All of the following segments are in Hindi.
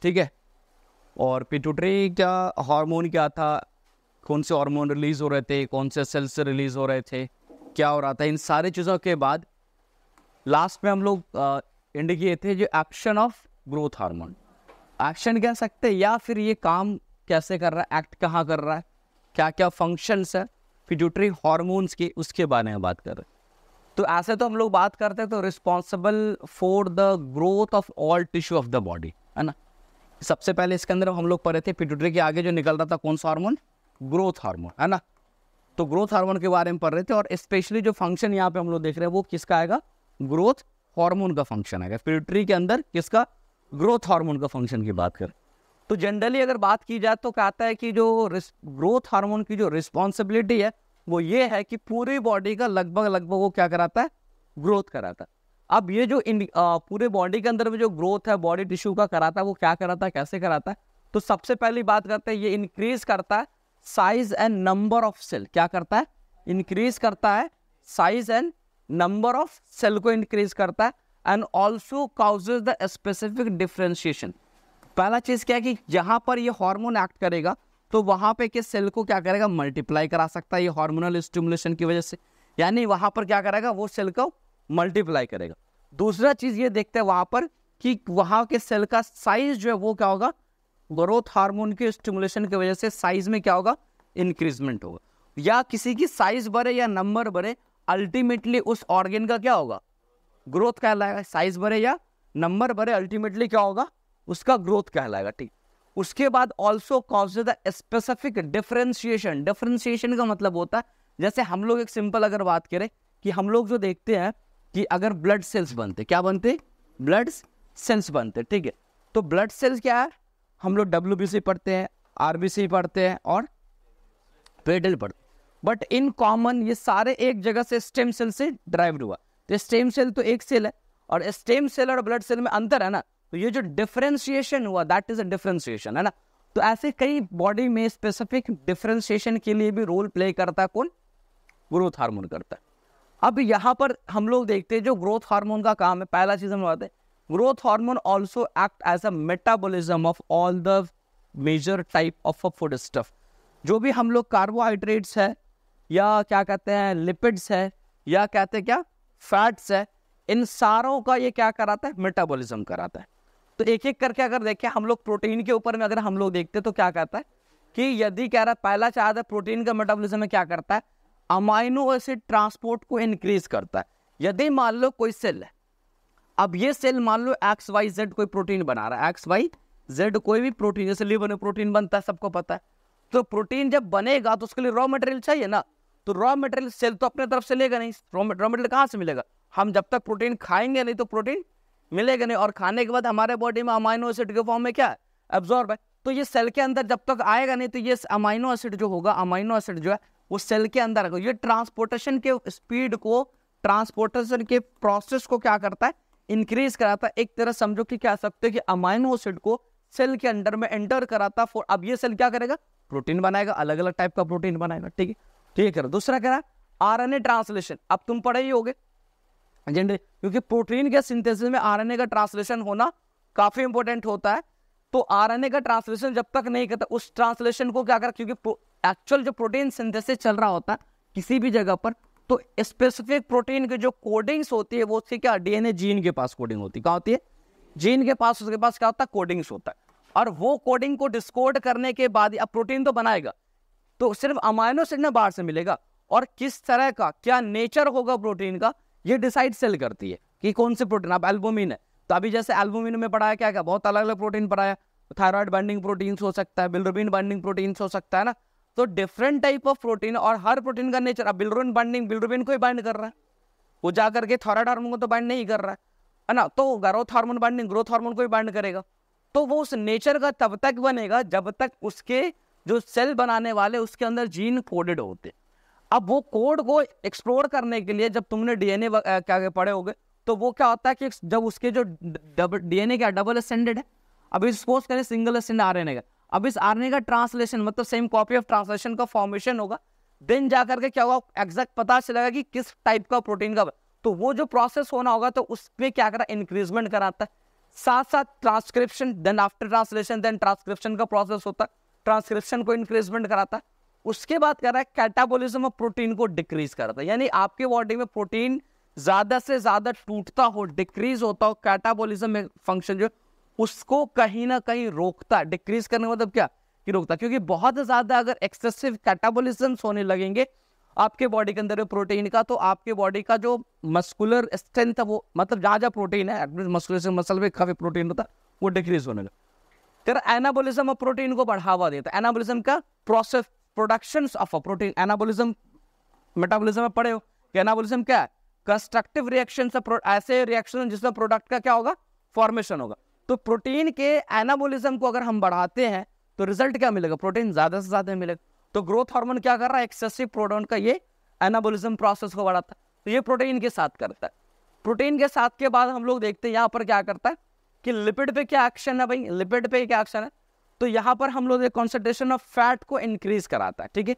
ठीक है। और पिट्यूटरी क्या हार्मोन क्या था, कौन से हार्मोन रिलीज हो रहे थे, कौन से सेल से रिलीज हो रहे थे, क्या हो रहा था, इन सारी चीज़ों के बाद लास्ट में हम लोग इंडिकेट थे जो action of growth hormone. Action कह सकते हैं या फिर ये काम कैसे कर रहा है, एक्ट कहाँ कर रहा है, क्या क्या फंक्शंस है पिट्यूटरी हार्मोन्स की, उसके बारे में बात कर रहे हैं। तो ऐसे तो हम लोग बात करते हैं तो responsible for the growth of all tissue of the body, है ना। सबसे पहले इसके अंदर हम लोग पढ़े थे पिट्यूटरी के आगे जो निकल रहा था कौन सा हार्मोन, ग्रोथ हार्मोन, है ना। तो ग्रोथ हार्मोन के बारे में पढ़ रहे थे और स्पेशली जो फंक्शन यहाँ पे हम लोग देख रहे हैं वो किसका आएगा, ग्रोथ हार्मोन का फंक्शन आएगा पिट्यूटरी के अंदर, किसका, ग्रोथ हार्मोन का फंक्शन की बात करें तो जनरली अगर बात की जाए तो कहता है कि जो ग्रोथ हार्मोन की जो रिस्पॉन्सिबिलिटी है वो ये है कि पूरी बॉडी का लगभग वो क्या कराता है, ग्रोथ कराता है। अब ये जो पूरे बॉडी के अंदर में जो ग्रोथ है बॉडी टिश्यू का कराता है वो क्या कराता है, कैसे कराता है। तो सबसे पहली बात करते हैं ये इंक्रीज करता है size and number of cell, क्या करता है, इंक्रीज करता है size and number of cell को इंक्रीज करता है and also causes the specific differentiation. पहला चीज क्या है कि जहां पर ये हार्मोन एक्ट करेगा तो वहां पे के सेल को क्या करेगा, मल्टीप्लाई करा सकता है ये हार्मोनल स्टिमुलेशन की वजह से, यानी वहां पर क्या करेगा, वो सेल को मल्टीप्लाई करेगा। दूसरा चीज ये देखते हैं वहां पर कि वहां के सेल का साइज जो है वो क्या होगा, ग्रोथ हार्मोन के स्टिमुलेशन की वजह से साइज में क्या होगा, इंक्रीजमेंट होगा। या किसी की साइज बढ़े या नंबर बढ़े, अल्टीमेटली उस ऑर्गेन का क्या होगा, ग्रोथ कहलाएगा। साइज बढ़े या नंबर बढ़े, अल्टीमेटली क्या होगा, उसका ग्रोथ कहलाएगा, ठीक। उसके बाद also causes the specific differentiation. Differentiation का मतलब होता है जैसे हम लोग एक सिंपल अगर बात करें कि हम लोग जो देखते हैं कि अगर ब्लड सेल्स बनते, क्या बनते, ब्लड सेल्स बनते, ठीक है। तो ब्लड सेल्स क्या है, हम लोग WBC पढ़ते हैं, RBC पढ़ते हैं और पेडल पढ़ते हैं, बट इन कॉमन ये सारे एक जगह से स्टेम सेल से ड्राइव्ड हुआ। तो स्टेम सेल तो एक सेल है और स्टेम सेल और ब्लड सेल में अंतर है ना, तो ये जो डिफरेंशिएशन हुआ दैट इज अ डिफरेंशिएशन, है ना। तो ऐसे कई बॉडी में स्पेसिफिक डिफरेंशिएशन के लिए भी रोल प्ले करता है कौन, ग्रोथ हार्मोन करता है। अब यहाँ पर हम लोग देखते हैं जो ग्रोथ हार्मोन का काम है, पहला चीज हम बताते हैं growth hormone also act as a metabolism of all the major type of food stuff. जो भी हम लोग कार्बोहाइड्रेट्स है या क्या कहते हैं लिपिड्स है या कहते हैं क्या फैट्स है, इन सारों का ये क्या कराता है, मेटाबॉलिज्म कराता है। तो एक एक करके अगर देखें हम लोग प्रोटीन के ऊपर में अगर हम लोग देखते तो क्या कहता है कि यदि कह रहा है पहला चाहता है प्रोटीन का मेटाबॉलिज्म में क्या करता है, अमाइनो एसिड ट्रांसपोर्ट को इंक्रीज करता है। यदि मान लो कोई सेल है, अब ये सेल मान लो XYZ कोई प्रोटीन बना रहा है, XYZ कोई भी प्रोटीन, जैसे लीवर में प्रोटीन बनता है सबको पता है। तो प्रोटीन जब बनेगा तो उसके लिए रॉ मटेरियल चाहिए ना, तो रॉ मटेरियल सेल तो अपने तरफ से लेगा नहीं, रॉ मटेरियल कहाँ से मिलेगा, हम जब तक प्रोटीन खाएंगे नहीं तो प्रोटीन मिलेगा नहीं, और खाने के बाद हमारे बॉडी में अमाइनो एसिड के फॉर्म में क्या है, एब्जॉर्ब है। तो ये सेल के अंदर जब तक आएगा नहीं तो ये अमाइनो एसिड जो होगा, अमाइनो एसिड जो है वो सेल के अंदर आएगा। ये ट्रांसपोर्टेशन के स्पीड को, ट्रांसपोर्टेशन के प्रोसेस को क्या करता है, इंक्रीज कराता है। एक तरह समझो कि क्या सकते हैं कि अमाइनो एसिड को सेल के अंदर में एंटर कराता फॉर, अब ये सेल क्या करेगा, प्रोटीन बनाएगा, अलग अलग टाइप का प्रोटीन बनाएगा, ठीक है। ठीक है, दूसरा क्या है, RNA ट्रांसलेशन। अब तुम पढ़े ही होगे क्योंकि प्रोटीन के सिंथेसिस में RNA का ट्रांसलेशन होना काफी इंपॉर्टेंट होता है। तो RNA का ट्रांसलेशन जब तक नहीं करता उस ट्रांसलेशन को क्या कर, क्योंकि एक्चुअल जो प्रोटीन सिंथेसिस चल रहा होता है किसी भी जगह पर, तो स्पेसिफिक प्रोटीन की जो कोडिंग्स होती है वो उसकी क्या, DNA जीन के पास कोडिंग होती है, क्या होती है, जीन के पास, उसके पास क्या होता है, कोडिंग्स होता है। और वो कोडिंग को डिस्कोड करने के बाद अब प्रोटीन तो बनाएगा, तो सिर्फ अमाइनो एसिड ना बाहर से मिलेगा, और किस तरह का क्या नेचर होगा प्रोटीन का ये डिसाइड सेल करती है कि कौन से प्रोटीन। अब एल्बुमिन है तो अभी जैसे एल्बुमिन में पढ़ाया क्या क्या, बहुत अलग अलग प्रोटीन पढ़ाया, थायराइड बाइंडिंग प्रोटीन हो सकता है, बिलिरुबिन बाइंडिंग प्रोटीन हो सकता है ना। तो डिफरेंट टाइप ऑफ प्रोटीन और हर प्रोटीन का नेचर। अब बिलिरुबिन बाइंडिंग बिलिरुबिन को ही बाइंड कर रहा है, वो जाकर के थायराइड हार्मोन को तो बाइंड नहीं कर रहा है ना। तो growth hormone binding growth hormone को ही बाइंड करेगा। तो वो उस नेचर का तब तक बनेगा जब तक उसके जो सेल बनाने वाले उसके अंदर जीन कोडेड होते। अब वो कोड को एक्सप्लोर करने के लिए जब तुमने DNA क्या पढ़े होगे तो वो क्या होता है कि जब उसके जो DNA क्या डबल स्टैंडर्ड है, अभी सपोज करें सिंगल स्टैंड RNA का, अब इस RNA का ट्रांसलेशन मतलब सेम कॉपी ऑफ ट्रांसलेशन का फॉर्मेशन होगा, देन जाकर के क्या होगा एग्जैक्ट पता चलेगा कि किस टाइप का प्रोटीन का। तो वो जो प्रोसेस होना होगा तो उसमें क्या करा, इंक्रीजमेंट कराता है, साथ साथ transcription, then after translation then transcription का प्रोसेस होता है, ट्रांसक्रिप्शन को इंक्रीजमेंट कराता है। उसके बाद कर रहा है कैटाबॉलिज्म ऑफ प्रोटीन को डिक्रीज करता है, यानी आपके बॉडी में प्रोटीन ज्यादा से ज्यादा टूटता हो, डिक्रीज होता हो, कैटाबॉलिज्म में फंक्शन जो उसको कहीं ना कहीं रोकता है। डिक्रीज करने का मतलब क्या कि रोकता, क्योंकि बहुत ज्यादा अगर एक्सेसिव कैटाबॉलिज्म होने लगेंगे आपके बॉडी के अंदर प्रोटीन का, तो आपके बॉडी का जो मस्कुलर स्ट्रेंथ है वो, मतलब जहां जहां प्रोटीन है, मस्कुलर मसल में काफी प्रोटीन होता है, वो डिक्रीज होने लगता। फिर एनाबॉलिज्म ऑफ प्रोटीन को बढ़ावा देता है। एनाबॉलिज्म का process production of protein, anabolism metabolism में पढ़े हो कि एनाबॉलिज्म क्या है, कंस्ट्रक्टिव रिएक्शन, ऐसे रिएक्शन जिसमें प्रोडक्ट का क्या होगा, फॉर्मेशन होगा। तो प्रोटीन के एनाबॉलिज्म को अगर हम बढ़ाते हैं तो रिजल्ट क्या मिलेगा, प्रोटीन ज्यादा से ज्यादा मिलेगा। तो ग्रोथ हार्मोन क्या कर रहा है, एक्सेसिव प्रोटीन का ये एनाबॉलिज्म प्रोसेस को बढ़ाता है, तो ये प्रोटीन के साथ करता है। प्रोटीन के साथ के बाद हम लोग देखते हैं यहाँ पर क्या करता है कि लिपिड पे क्या एक्शन है भाई, लिपिड पे क्या एक्शन है, तो यहाँ पर हम लोग कॉन्सेंट्रेशन ऑफ फैट को इंक्रीज कराता है, ठीक है।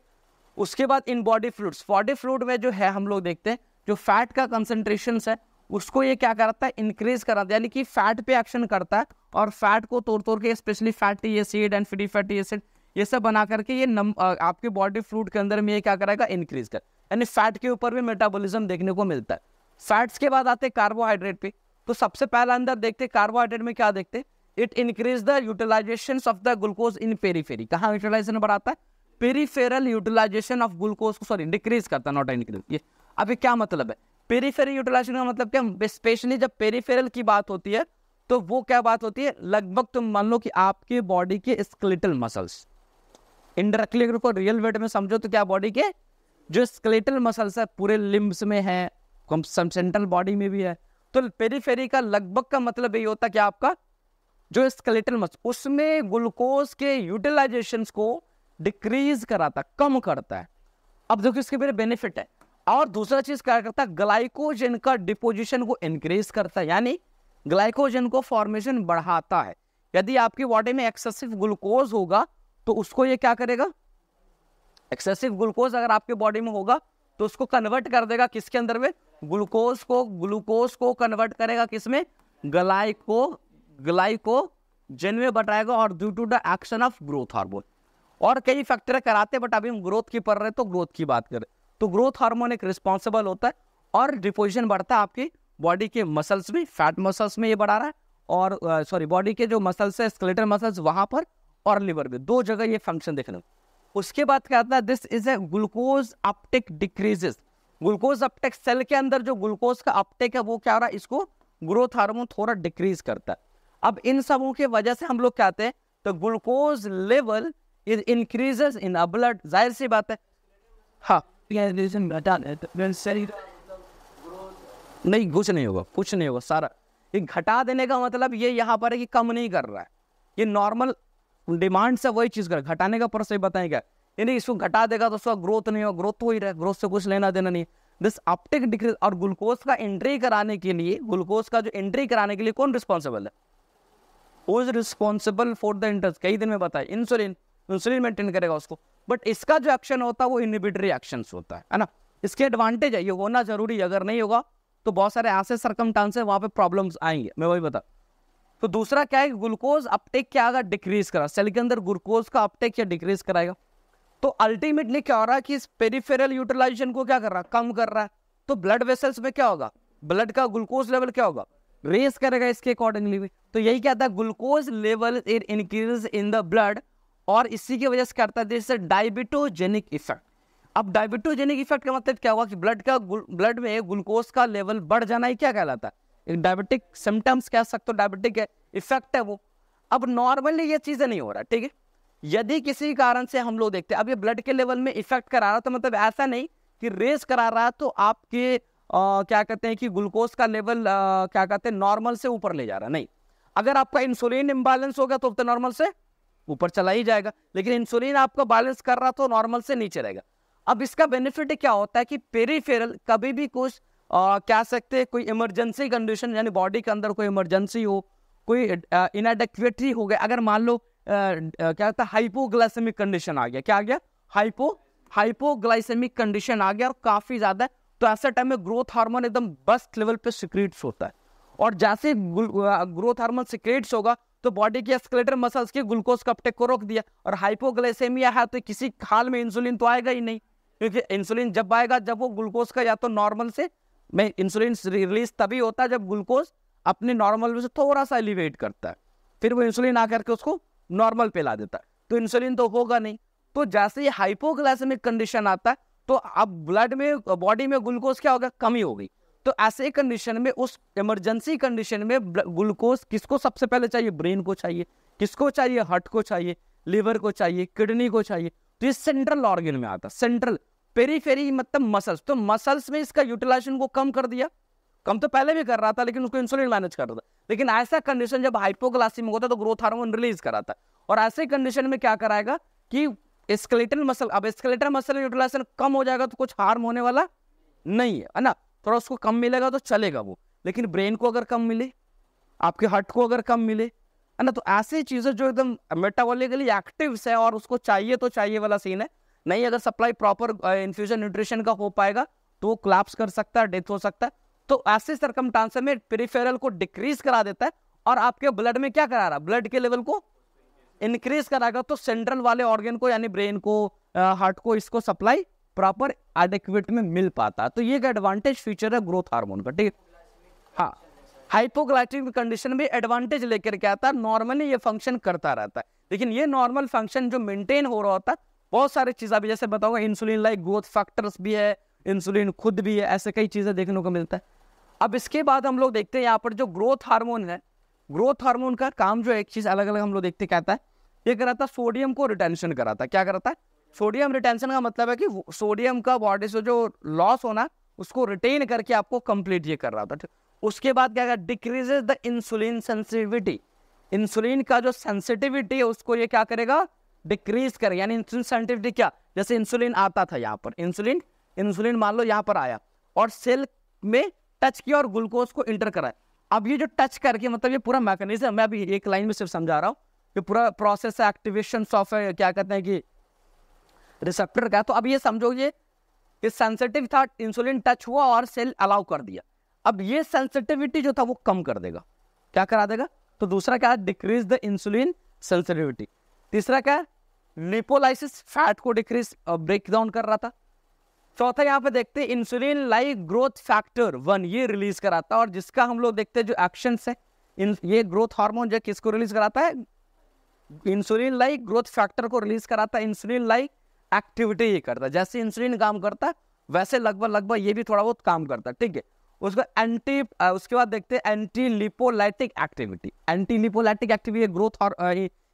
उसके बाद in body fluids, body fluid में जो है हम लोग देखते हैं जो फैट का कंसेंट्रेशन है उसको ये क्या करता है, इंक्रीज कराता है, यानी कि फैट पे एक्शन करता है और फैट को तोड़ तोड़ के specially fatty acid and free fatty acid ये सब बना करके ये आपके बॉडी फ्लूइड के अंदर में ये क्या कराएगा, इंक्रीज कर, यानी फैट के ऊपर भी मेटाबॉलिज्म देखने को मिलता है। फैट्स के बाद आते हैं कार्बोहाइड्रेट पे, तो सबसे पहला अंदर देखते कार्बोहाइड्रेट में क्या देखते, it increase the utilisation of the glucose in periphery. कहाँ यूटिलाइजेशन बढ़ाता है, पेरीफेरल यूटिलाइजेशन ऑफ ग्लूकोज को, सॉरी डिक्रीज करता है, नॉट इंक्रीज। ये अभी क्या मतलब है, पेरीफेरल यूटिलाइजेशन का मतलब क्या, स्पेशली जब पेरीफेरल की बात होती है तो वो क्या बात होती है, लगभग तुम मान लो कि आपके बॉडी के स्केलेटल मसल्स, इनडायरेक्टली अगर को रियल वेट में समझो तो क्या बॉडी के जो स्केलेटल मसल्स है पूरे लिम्ब्स में है, सेंट्रल बॉडी में भी है, तो पेरीफेरी का लगभग का मतलब यही होता है कि आपका जो स्केलेटल मसल उसमें ग्लूकोज के यूटिलाइजेशन को डिक्रीज कराता, कम करता है। अब देखो इसके मेरे बेनिफिट है। और दूसरा चीज क्या करता है, ग्लाइकोजन का डिपोजिशन को इंक्रीज करता है, यानी ग्लाइकोजन को फॉर्मेशन बढ़ाता है। यदि आपकी बॉडी में एक्सेसिव ग्लूकोज होगा तो उसको ये क्या करेगा, एक्सेसिव ग्लूकोज अगर आपके बॉडी में होगा तो उसको कन्वर्ट कर देगा किसके अंदर में, ग्लूकोज को कन्वर्ट करेगा किसमें, ग्लाइकोजन में बताएगा, और due to the action of growth hormone और कई फैक्टर कराते, बट अभी हम ग्रोथ की पढ़ रहे तो ग्रोथ की बात करें तो ग्रोथ हार्मोन एक रिस्पॉन्सिबल होता है और डिपोजिशन बढ़ता है आपकी बॉडी के मसल्स में, फैट मसल्स में ये बढ़ा रहा है, और सॉरी बॉडी के जो मसल्स है स्केलेटल मसल्स वहां पर और लिवर में, दो जगह ये फंक्शन देखने। उसके बाद क्या आता है, this is a glucose uptake decreases, glucose uptake cell के अंदर जो ग्लूकोज का अपटेक है वो क्या हो रहा है, इसको ग्रोथ हार्मोन थोड़ा डिक्रीज करता है। अब इन सबों के वजह से हम लोग कहते हैं तो glucose level is increases in a blood, जाहिर सी बात है। हाँ नहीं कुछ नहीं होगा सारा ये घटा देने का मतलब ये यहाँ पर है कि कम नहीं कर रहा है, ये नॉर्मल डिमांड से वही चीज कर, घटाने का प्रोसेस बताएगा, यानी इसको घटा देगा तो उसका ग्रोथ नहीं होगा, ग्रोथ तो ही रहा, ग्रोथ से कुछ लेना देना नहीं। दिस अपटेक डिक्रीज, और ग्लूकोज का एंट्री कराने के लिए, ग्लूकोज का जो एंट्री कराने के लिए कौन रिस्पॉन्सिबल है, who is responsible for the interest, कई दिन में बताए, इंसुलिन मेंटेन करेगा उसको, बट इसका जो एक्शन होता है वो इनहिबिटरी एक्शन होता है ना। इसके एडवांटेज है, ये होना जरूरी है, अगर नहीं होगा तो बहुत सारे ऐसे सरकमस्टांस है वहां पे प्रॉब्लम्स आएंगे, मैं वही बता। तो दूसरा क्या है, ग्लूकोज अपटेक क्या अगर डिक्रीज करा, सेल के अंदर ग्लूकोज का अपटेक क्या डिक्रीज कराएगा, तो अल्टीमेटली क्या हो रहा है कि इस पेरिफेरल यूटिलाइजेशन को क्या कर रहा है, कम कर रहा है। तो ब्लड वेसल्स में क्या होगा, ब्लड का ग्लूकोज लेवल क्या होगा, रेस करेगा इसके अकॉर्डिंगली भी। तो यही कहता है glucose level it increase in the blood, और इसी की वजह से करता है दिस डायबिटोजेनिक इफेक्ट। अब डायबिटोजेनिक इफेक्ट का मतलब क्या हुआ कि ब्लड में ग्लूकोज का लेवल बढ़ जाना ही क्या कहलाता है, एक डायबिटिक सिम्टम्स कह सकते हो, डायबिटिक इफेक्ट है वो। अब नॉर्मली ये चीजें नहीं हो रहा, ठीक है। यदि किसी कारण से हम लोग देखते हैं अब ये ब्लड के लेवल में इफेक्ट करा रहा, तो मतलब ऐसा नहीं कि रेस करा रहा तो आपके क्या कहते हैं कि ग्लूकोज का लेवल क्या कहते हैं नॉर्मल से ऊपर ले जा रहा, नहीं। अगर आपका इंसुलिन इम्बैलेंस होगा तो नॉर्मल से ऊपर चला ही जाएगा, लेकिन इंसुलिन आपको बैलेंस कर रहा तो नॉर्मल से नीचे रहेगा। अब इसका बेनिफिट क्या होता है कि पेरिफेरल कभी भी कुछ कह सकते हैं कोई इमरजेंसी कंडीशन, यानी बॉडी के अंदर कोई इमरजेंसी हो, कोई इनएडेक्वेटरी हो गया, अगर मान लो क्या कहता है हाइपोग्लाइसेमिक कंडीशन आ गया, क्या आ गया, हाइपोग्लाइसेमिक कंडीशन आ गया और काफी ज्यादा, तो ऐसे टाइम में ग्रोथ हार्मोन एकदम बस्ट लेवल पे सिक्रीट्स होता है, और जैसे ग्रोथ हार्मोन सिक्रेट्स होगा तो बॉडी के स्केलेटल मसल्स के ग्लूकोज का अपटेक को रोक दिया, और हाइपोग्लाइसेमिया है तो किसी हाल में इंसुलिन तो आएगा ही नहीं, क्योंकि इंसुलिन जब आएगा जब वो ग्लूकोज का या तो नॉर्मल से में इंसुलिन रिलीज तभी होता है जब ग्लूकोज अपने नॉर्मल से थोड़ा सा एलिवेट करता है, फिर वो इंसुलिन आकर के उसको नॉर्मल पे ला देता है, तो इंसुलिन तो होगा नहीं। तो जैसे ही हाइपोग्लाइसेमिक कंडीशन आता है तो अब ब्लड में बॉडी में ग्लूकोज क्या होगा, कमी हो गई। तो ऐसे कंडीशन में, उस इमरजेंसी कंडीशन में ग्लूकोज किसको सबसे पहले चाहिए, ब्रेन को चाहिए, किसको चाहिए, हार्ट को चाहिए, लिवर को चाहिए, किडनी को चाहिए। तो ये सेंट्रल ऑर्गन में आता है, सेंट्रल पेरीफेरी मतलब मसल्स, तो मसल्स में इसका यूटिलाइजेशन को कम कर दिया, कम तो पहले भी कर रहा था लेकिन उसको इंसुलिन मैनेज कर रहा था, लेकिन ऐसा कंडीशन जब हाइपोग्लाइसेमिक होता है तो ग्रोथ हार्मोन रिलीज कराता है, और ऐसे कंडीशन में क्या कराएगा कि स्केलेटल मसल, अब स्केलेटल मसल यूटिलाइजेशन कम हो जाएगा तो कुछ हार्म होने वाला नहीं है ना, थोड़ा उसको कम मिलेगा तो चलेगा वो, लेकिन ब्रेन को अगर कम मिले, आपके हार्ट को अगर कम मिले, है ना, तो ऐसी चीजें जो एकदम मेटाबॉलिकली एक्टिव है और उसको चाहिए तो चाहिए वाला सीन है, नहीं अगर सप्लाई प्रॉपर इन्फ्यूजन न्यूट्रिशन का हो पाएगा तो वो कोलैप्स कर सकता है, डेथ हो सकता है। तो ऐसे सर्कमस्टांस में पेरिफेरल को डिक्रीज करा देता है और आपके ब्लड में क्या करा रहा है, ब्लड के लेवल को इंक्रीज कराएगा, तो सेंट्रल वाले ऑर्गन को यानी ब्रेन को, हार्ट को, इसको सप्लाई प्रॉपर एडिक्वेट में मिल पाता है। तो ये एक एडवांटेज फीचर है ग्रोथ हार्मोन का, ठीक है। हाँ, हाइपोग्लाइसेमिक कंडीशन में एडवांटेज लेकर के आता है, नॉर्मली ये फंक्शन करता रहता है, लेकिन ये नॉर्मल फंक्शन जो मेंटेन हो रहा होता है, बहुत सारी चीजें भी जैसे बताऊंगा, इंसुलिन लाइक ग्रोथ फैक्टर्स भी है, इंसुलिन खुद भी है, ऐसे कई चीजें देखने को मिलता है। अब इसके बाद हम लोग देखते हैं यहाँ पर जो ग्रोथ हार्मोन है, ग्रोथ हार्मोन का काम जो एक चीज अलग अलग हम लोग देखते कहता है, ये कराता है सोडियम को रिटेंशन कराता है। क्या कराता है, सोडियम रिटेंशन का मतलब है कि सोडियम का बॉडी से जो लॉस होना उसको रिटेन करके आपको कंप्लीट ये कर रहा था। उसके बाद क्या, decreases the insulin sensitivity, insulin का जो सेंसिटिविटी है उसको ये क्या करेगा, डिक्रीज करेगा। यानी इंसुलिन सेंसिटिविटी क्या, जैसे इंसुलिन आता था यहाँ पर, इंसुलिन मान लो यहाँ पर आया और सेल में टच किया और ग्लूकोज को इंटर कराया। अब ये जो टच करके मतलब ये पूरा मैकेनिज्म, मैं अभी एक लाइन में सिर्फ समझा रहा हूँ, ये पूरा प्रोसेस है एक्टिवेशन ऑफ क्या कहते हैं कि रिसेप्टर का। तो अब ये समझो ये सेंसिटिव था, इंसुलिन टच हुआ और सेल अलाउ कर दिया, अब ये सेंसिटिविटी जो था वो कम कर देगा, क्या करा देगा। तो दूसरा क्या है, डिक्रीज द इंसुलिन सेंसिटिविटी। तीसरा क्या है, लिपोलाइसिस, फैट को डिक्रीज ब्रेक डाउन कर रहा था। चौथा यहाँ पे देखते हैं इंसुलिन लाइक ग्रोथ फैक्टर 1, ये रिलीज कराता है, और जिसका हम लोग देखते हैं जो एक्शंस है, ये ग्रोथ हार्मोन जो किसको रिलीज कराता है, इंसुलिन लाइक ग्रोथ फैक्टर को रिलीज कराता है। इंसुलिन लाइक एक्टिविटी ये करता है, जैसे इंसुलिन काम करता है वैसे लगभग ये भी थोड़ा बहुत काम करता है, ठीक है। उसके बाद देखते हैं anti lipolytic activity. Anti lipolytic activity growth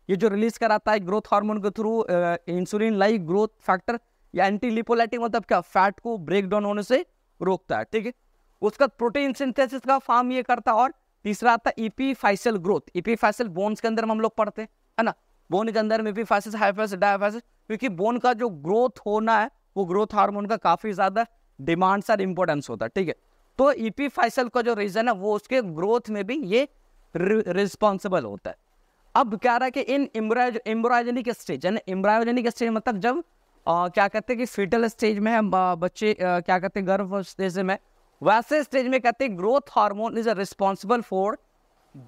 ये जो रिलीज कराता है ग्रोथ हार्मोन के through insulin like growth factor, या एंटी लिपोलाइटिक मतलब क्या, फैट को ब्रेक डाउन होने से रोकता है, ठीक है। उसका प्रोटीन सिंथेसिस का फॉर्म ये करता है। और तीसरा आता है एपिफाइसल ग्रोथ। एपिफाइसल बोन्स के अंदर हम लोग पढ़ते हैं, है ना, बोन के अंदर में एपिफाइसिस, हाइफाइसिस, डायफाइसिस, क्योंकि बोन का जो ग्रोथ होना है वो ग्रोथ हार्मोन का काफी ज्यादा डिमांड्स और इंपॉर्टेंस होता है, ठीक है। तो एपिफाइसल का जो रीजन है वो उसके ग्रोथ में भी ये रिस्पॉन्सिबल होता है। अब क्या रहा है कि इन एम्ब्रायोजेनिक स्टेज, यानी एम्ब्रायोजेनिक स्टेज मतलब जब क्या कहते हैं कि फीटल स्टेज में है बच्चे, क्या कहते हैं गर्भ स्टेज में, वैसे स्टेज में कहते हैं growth hormone is responsible for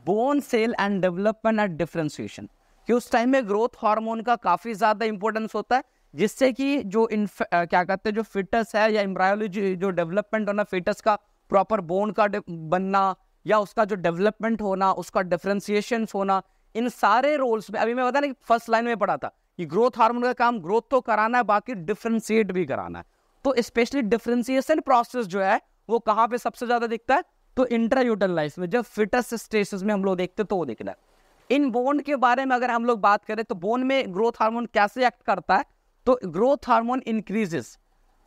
bone cell and development and differentiation, कि उस टाइम में ग्रोथ हार्मोन का काफी ज्यादा इंपॉर्टेंस होता है, जिससे कि जो क्या कहते हैं जो फिटस है या एम्ब्रायोलॉजी जो डेवलपमेंट होना, फिटस का प्रॉपर बोन का बनना या उसका जो डेवलपमेंट होना, उसका डिफरेंशिएशन होना, इन सारे रोल्स में, अभी मैं बता ना कि फर्स्ट लाइन में पढ़ा था कि ग्रोथ हार्मोन का काम ग्रोथ तो कराना है, बाकी डिफरेंशिएट भी कराना है। तो स्पेशली डिफरेंशिएशन प्रोसेस जो है वो कहाँ पे सबसे ज्यादा दिखता है, तो इंट्रायूटरल लाइफ में, जब फिटस स्टेजेस में हम लोग देखते तो वो दिखना है। इन बोन के बारे में अगर हम लोग बात करें तो बोन में ग्रोथ हार्मोन कैसे एक्ट करता है, तो ग्रोथ हार्मोन इंक्रीजेस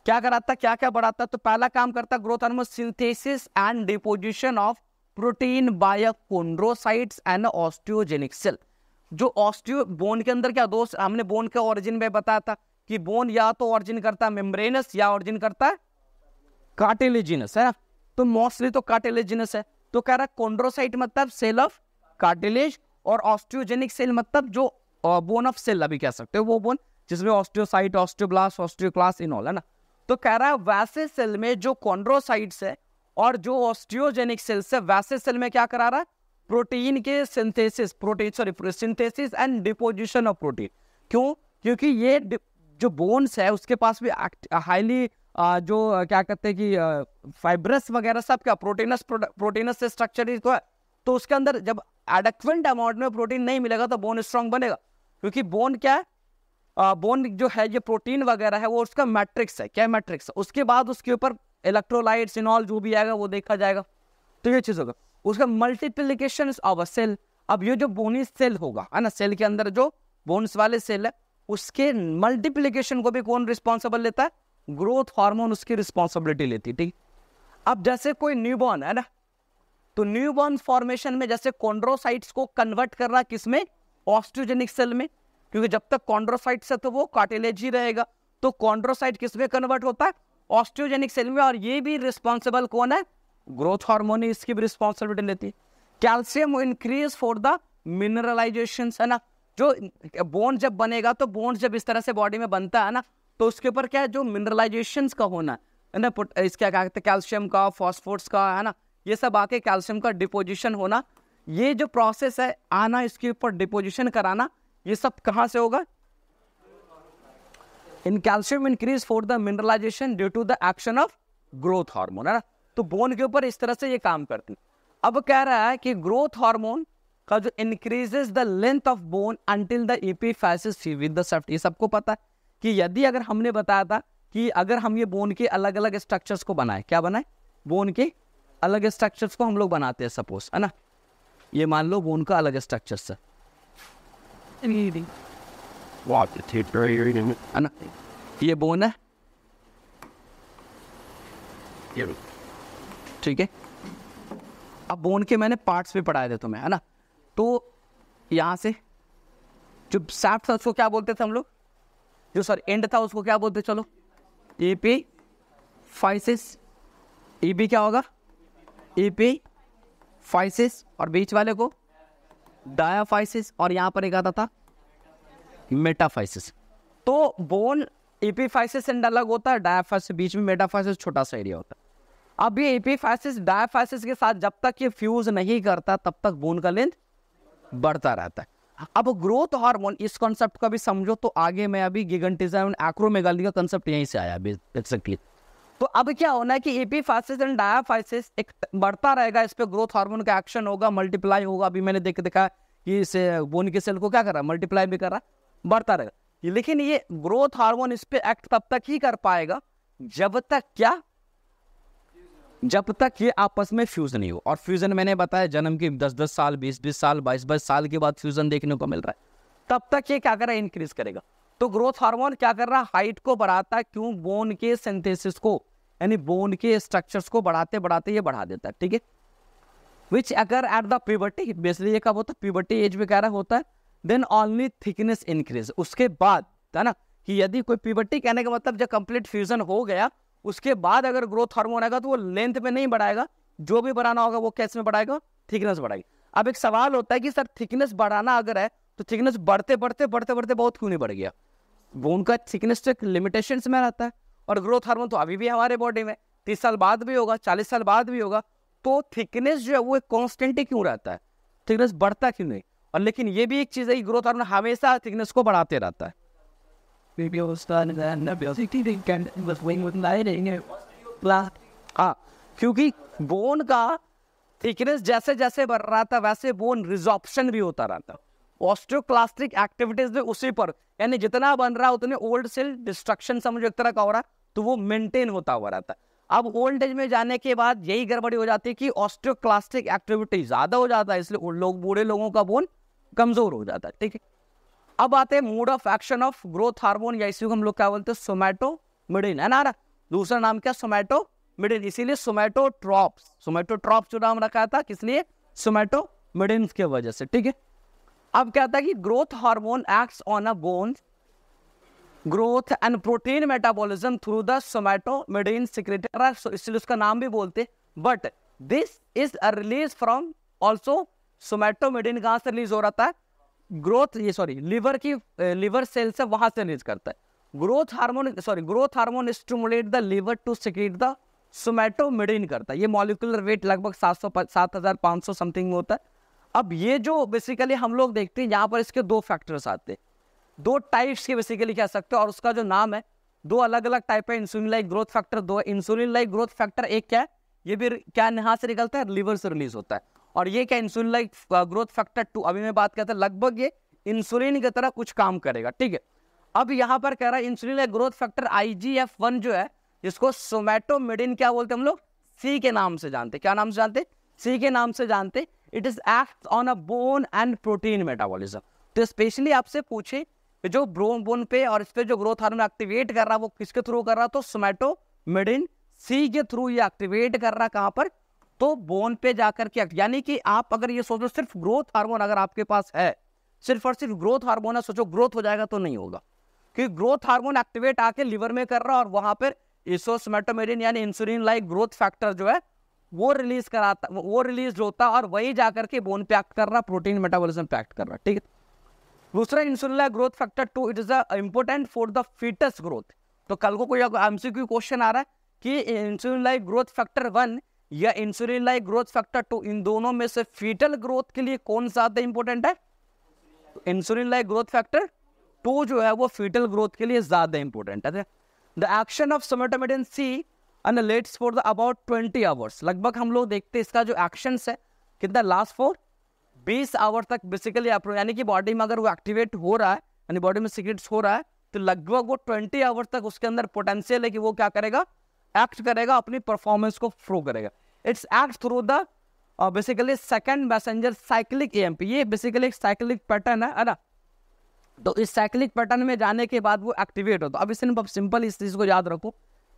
क्या कराता है, क्या क्या बढ़ाता है, तो पहला काम करता है growth hormone synthesis and deposition of protein by chondrocytes and osteogenic cell. जो ऑस्टियो बोन के अंदर क्या दोस्त, हमने बोन का ओरिजिन में बताया था कि बोन या तो ओरिजिन करता है मेम्ब्रेनस या ओरिजिन करता है कार्टिलेजिनस, है ना, तो मोस्टली तो कार्टिलेजिनस है। तो कह रहा है कोंड्रोसाइट मतलब सेल ऑफ कार्टिलेज, और ऑस्टियोजेनिक सेल मतलब जो बोन ऑफ सेल अभी कह सकते हो, वो बोन जिसमें osteocyte, osteoblast, osteoclast in all, है ना। तो कह रहा है वैसे सेल में जो कॉन्ड्रोसाइट्स है और जो ऑस्टियोजेनिक सेल्स है वैसे सेल में क्या करा रहा है, प्रोटीन के synthesis, synthesis and deposition of protein. क्यों? क्योंकि ये जो बोन्स है उसके पास भी हाईली जो क्या कहते हैं कि फाइब्रस वगैरह सब क्या प्रोटीनस से स्ट्रक्चर तो है, तो उसके अंदर जब एडेक्वेंट अमाउंट में प्रोटीन नहीं मिलेगा तो बोन स्ट्रांग बनेगा। क्योंकि बोन क्या है, बोन जो है ये प्रोटीन वगैरह है वो उसका मैट्रिक्स है। क्या मैट्रिक्स है? उसके बाद उसके ऊपर इलेक्ट्रोलाइट्स इनऑल जो भी आएगा वो देखा जाएगा। तो ये चीज होगा उसका मल्टीप्लिकेशन ऑफ अ सेल। अब ये जो बोनी सेल होगा है ना, सेल के अंदर जो बोन्स वाले सेल है उसके मल्टीप्लिकेशन को भी कौन रिस्पॉन्सिबल लेता है? ग्रोथ हार्मोन उसकी रिस्पॉन्सिबिलिटी लेती है। ठीक, अब जैसे कोई न्यूबॉर्न है ना, तो न्यूबॉर्न फॉर्मेशन में जैसे कॉन्ड्रोसाइट्स को कन्वर्ट करना किसमें? ऑस्टियोजेनिक सेल में। क्योंकि जब तक कॉन्ड्रोसाइट्स है तो वो कार्टिलेज ही रहेगा, तो कॉन्ड्रोसाइट किसमें कन्वर्ट होता है? ऑस्टियोजेनिक सेल में। और ये भी रिस्पॉन्सिबल कौन है? ग्रोथ हार्मोन ही इसकी भी रिस्पॉन्सिबिलिटी लेती है। Calcium increase for the mineralisation है ना, जो बोन जब बनेगा तो बोन जब इस तरह से बॉडी में बनता है ना, तो उसके ऊपर क्या है, जो मिनरलाइजेशन का होना है ना, इसका क्या कहते हैं, कैल्शियम का, फॉस्फोरस का है ना, ये सब आके कैल्शियम का डिपोजिशन होना, ये जो प्रोसेस है आना, इसके ऊपर डिपोजिशन कराना, ये सब कहां से होगा? In calcium increase for the mineralisation due to the action of growth hormone है ना। तो बोन के ऊपर इस तरह से ये काम करती। अब कह रहा है कि ग्रोथ हार्मोन का जो increases the length of bone until the epiphysis with the shaft. ये सबको पता है कि यदि अगर हमने बताया था कि अगर हम ये बोन के अलग अलग स्ट्रक्चर्स को बनाए, क्या बनाए? बोन के अलग स्ट्रक्चर्स को हम लोग बनाते हैं सपोज है ना, ये मान लो बोन का अलग स्ट्रक्चर्स है ना, ये बोन है, ठीक है। अब बोन के मैंने पार्ट्स भी पढ़ाए थे तुम्हें है ना, तो यहां से जो सैफ्ट था उसको क्या बोलते थे हम लोग, जो सर एंड था उसको क्या बोलते? चलो एपीफाइसिस, ईबी क्या होगा? एपीफाइसिस, और बीच वाले को डायाफाइसिस, और यहां पर एक आता था मेटाफाइसिस। तो बोन एपीफाइसिस एंड अलग होता है, डायाफाइसिस बीच में, मेटाफाइसिस छोटा सा एरिया होता है। अब ये एपीफाइसिस डायाफाइसिस के साथ जब तक ये फ्यूज नहीं करता तब तक बोन का लेंथ बढ़ता रहता है। अब ग्रोथ हार्मोन, इस कॉन्सेप्ट का भी समझो तो आगे मैं अभी गिगेंटिज्म एक्रोमेगाली का कॉन्सेप्ट यहीं से आया बेसिकली। तो अब क्या होना है कि एपीफाइसिस एंड डायाफाइसिस एक बढ़ता रहेगा, इस पे ग्रोथ हार्मोन का एक्शन होगा, मल्टीप्लाई होगा। अभी मैंने देखा कि इस बोन के सेल को क्या कर रहा है? मल्टीप्लाई भी कर रहा है, बढ़ता रहेगा। लेकिन ये ग्रोथ हार्मोन इस पे एक्ट तब तक ही कर पाएगा जब तक क्या? जब तक ये आपस में फ्यूजन नहीं हो। और फ्यूजन मैंने बताया जन्म के 10-10 साल, 20-20 साल, 22-22 साल के बाद फ्यूजन देखने को मिल रहा है, तब तक ये क्या कर रहा है? इंक्रीज करेगा। तो ग्रोथ हार्मोन क्या कर रहा है? हाइट को बढ़ाता है। क्यों? बोन के सिंथेसिस को, यानी बोन के स्ट्रक्चर्स को बढ़ाते बढ़ाते ये बढ़ा देता है, ठीक है। विच अगर एट द प्यूबर्टी, बेसिकली ये कब होता है? प्यूबर्टी एज में कह रहा होता है। देन ओनली थिकनेस इंक्रीज, उसके बाद है ना, कि यदि कोई प्यूबर्टी, कहने का मतलब जब कंप्लीट फ्यूजन हो गया उसके बाद अगर ग्रोथ हार्मोन आएगा तो वो लेंथ में नहीं बढ़ाएगा, जो भी बढ़ाना होगा वो कैसे में बढ़ाएगा? थिकनेस बढ़ाएगी। अब एक सवाल होता है कि सर थिकनेस बढ़ाना अगर है तो थिकनेस बढ़ते बढ़ते बढ़ते बढ़ते बहुत क्यों नहीं बढ़ गया? बोन का थिकनेस तो एक लिमिटेशंस में रहता है, और ग्रोथ हार्मोन तो अभी भी हमारे बॉडी में 30 साल बाद भी होगा, 40 साल बाद भी होगा, तो थिकनेस जो है वो एक कॉन्स्टेंट ही क्यों रहता है? थिकनेस बढ़ता क्यों नहीं? और लेकिन ये भी एक चीज है कि ग्रोथ हार्मोन हमेशा थिकनेस को बढ़ाते रहता है। हाँ, क्योंकि बोन का थिकनेस जैसे जैसे बढ़ रहा था वैसे बोन रिजॉर्प्शन भी होता रहता। ऑस्टियोक्लास्टिक एक्टिविटीज में उसी पर, यानी जितना बन रहा है उतने ओल्ड सेल डिस्ट्रक्शन समझो एक तरह का हो रहा है, तो वो मेंटेन होता हुआ रहता है। अब ओल्ड एज में जाने के बाद यही गड़बड़ी हो जाती है कि ऑस्टियोक्लास्टिक एक्टिविटी ज्यादा हो जाता है, इसलिए लोग, बूढ़े लोगों का बोन कमजोर हो जाता है, ठीक है। अब आते हैं mode of action of growth hormone, या इसी को हम लोग क्या बोलते हैं? सोमैटोमिडिन है ना। दूसरा नाम क्या? सोमैटोमिडिन, इसीलिए सोमैटोट्रॉप्स, सोमैटोट्रॉप्स जो नाम रखा था किस लिए? सोमैटोमिडिन के वजह से, ठीक है। अब कहता है कि growth hormone acts on a bone growth and protein metabolism through the somatomedin secretor, इसलिए उसका नाम भी बोलते। But this is a release from also, somatomedin कहां से रिलीज हो रहा था? ग्रोथ, ये सॉरी लिवर की, लिवर सेल से, वहां से रिलीज करता है। Growth hormone stimulate the liver to secrete the somatomedin करता है। ये मॉलिक्यूलर वेट लगभग 7500 समथिंग में होता है। अब ये जो बेसिकली हम लोग देखते हैं यहाँ पर इसके दो फैक्टर्स आते हैं, दो टाइप्स के बेसिकली कह सकते हो, और उसका जो नाम है, दो अलग अलग टाइप है इंसुलिन लाइक ग्रोथ फैक्टर। दो इंसुलिन लाइक ग्रोथ फैक्टर, एक क्या है, ये भी क्या यहाँ से निकलता है, लिवर से रिलीज होता है। और ये क्या इंसुलिन लाइक ग्रोथ फैक्टर 2, अभी मैं बात करता हूँ, लगभग ये इंसुलिन की तरह कुछ काम करेगा, ठीक है। अब यहाँ पर कह रहा है insulin like growth factor IGF-1 जो है, जिसको सोमैटोमेडिन क्या बोलते हैं हम लोग, सी के नाम से जानते, क्या नाम से जानते, सी के नाम से जानते। It is act on a bone and protein metabolism. तो स्पेशली आपसे पूछे जो बोन पे और इस पे जो ग्रोथ हार्मोन एक्टिवेट कर रहा है वो किसके थ्रू कर रहा, तो सोमैटोमेडिन सी के थ्रू ये एक्टिवेट कर रहा, कहां पर, तो बोन पे जाकर के। यानी कि आप अगर ये सोचो सिर्फ ग्रोथ हार्मोन अगर आपके पास है, सिर्फ और सिर्फ ग्रोथ हार्मोन है, सोचो ग्रोथ हो जाएगा तो नहीं होगा, क्योंकि ग्रोथ हार्मोन एक्टिवेट आके लिवर में कर रहा है और वहां पर सोमैटोमेडिन यानी इंसुलिन लाइक ग्रोथ फैक्टर जो है वो रिलीज कराता, वो रिलीज होता और वही जाकर के बोन पे एक्ट कर रहा, प्रोटीन मेटाबॉलिज्म पे एक्ट कर रहा, ठीक है। दूसरा insulin like growth factor 2, it is important for the foetus growth. तो कल को कोई MCQ क्वेश्चन आ रहा है कि इंसुलिन लाइक ग्रोथ फैक्टर 1 या इंसुलिन लाइक ग्रोथ फैक्टर 2, इन दोनों में से फीटल ग्रोथ के लिए कौन ज्यादा इंपॉर्टेंट है, इंसुलिन लाइक ग्रोथ फैक्टर 2 जो है वो फीटल ग्रोथ के लिए ज्यादा इंपॉर्टेंट है। The action of somatomedin C अनलेट्स फॉर द अबाउट 20 आवर्स, लगभग हम लोग देखते हैं इसका जो एक्शंस है कितना लास्ट फॉर 20 आवर तक बेसिकली, यानी कि बॉडी में अगर वो एक्टिवेट हो रहा है, यानी बॉडी में सीक्रेट्स हो रहा है, तो लगभग वो 20 आवर तक उसके अंदर पोटेंशियल है कि वो क्या करेगा, एक्ट करेगा, अपनी परफॉर्मेंस को फ्लो करेगा। It's act through the basically second messenger cyclic AMP। ये बेसिकली एक साइक्लिक पैटर्न है ना, तो इस साइक्लिक पैटर्न में जाने के बाद वो एक्टिवेट होता है। अब इसमें सिंपल इस चीज को याद रखो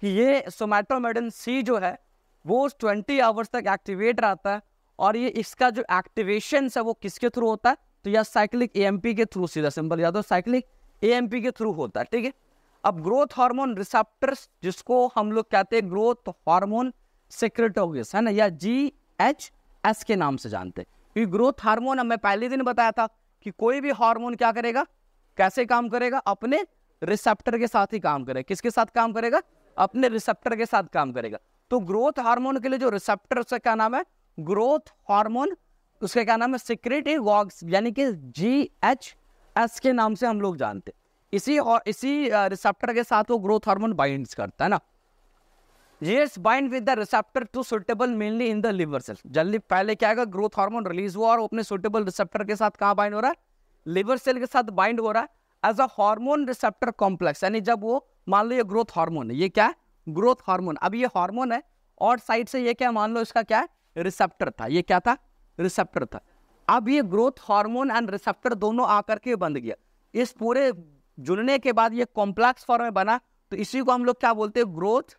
कि ये सोमैटोमेडिन सी जो है वो 20 आवर्स तक एक्टिवेट रहता है, और ये इसका जो एक्टिवेशन है वो किसके थ्रू होता है, तो यह साइक्लिक AMP के थ्रू, सीधा सिंपल याद हो, साइक्लिक AMP के थ्रू होता है, ठीक है। अब ग्रोथ हार्मोन रिसेप्टर्स, जिसको हम लोग कहते हैं ग्रोथ हार्मोन सेक्रेटोगेस, है ना, या GHS के नाम से जानते हैं। क्योंकि ग्रोथ हार्मोन मैं पहले दिन बताया था कि कोई भी हार्मोन क्या करेगा, कैसे काम करेगा, अपने रिसेप्टर के साथ ही काम करेगा। किसके साथ काम करेगा, अपने रिसेप्टर के साथ काम करेगा। तो ग्रोथ हार्मोन के लिए जो रिसेप्टर उसका क्या नाम है, ग्रोथ हार्मोन, उसका क्या नाम है, सेक्रेटोगेस, यानी कि GHS के नाम से हम लोग जानते। इसी रिसेप्टर के साथ वो ग्रोथ हार्मोन बाइंड्स करता है ना। Yes, bind with the receptor to suitable mainly in the liver cell। जल्दी पहले क्या है, ग्रोथ हार्मोन रिलीज हुआ और अपने सुटेबल रिसेप्टर के साथ कहाँ बाइंड हो रहा है, लिवर सेल के साथ बाइंड हो रहा है as a hormone receptor complex. यानी जब वो मान लो ये ग्रोथ हार्मोन है, ये क्या है, ग्रोथ हार्मोन, अब ये हार्मोन है और साइड से ये क्या मान लो इसका क्या है, रिसेप्टर था, ये क्या था, रिसेप्टर था। अब ये ग्रोथ हार्मोन एंड रिसेप्टर दोनों आकर के बंध गया। इस पूरे जुड़ने के बाद ये कॉम्प्लेक्स फॉर्म में बना, तो इसी को हम लोग क्या बोलते हैं, ग्रोथ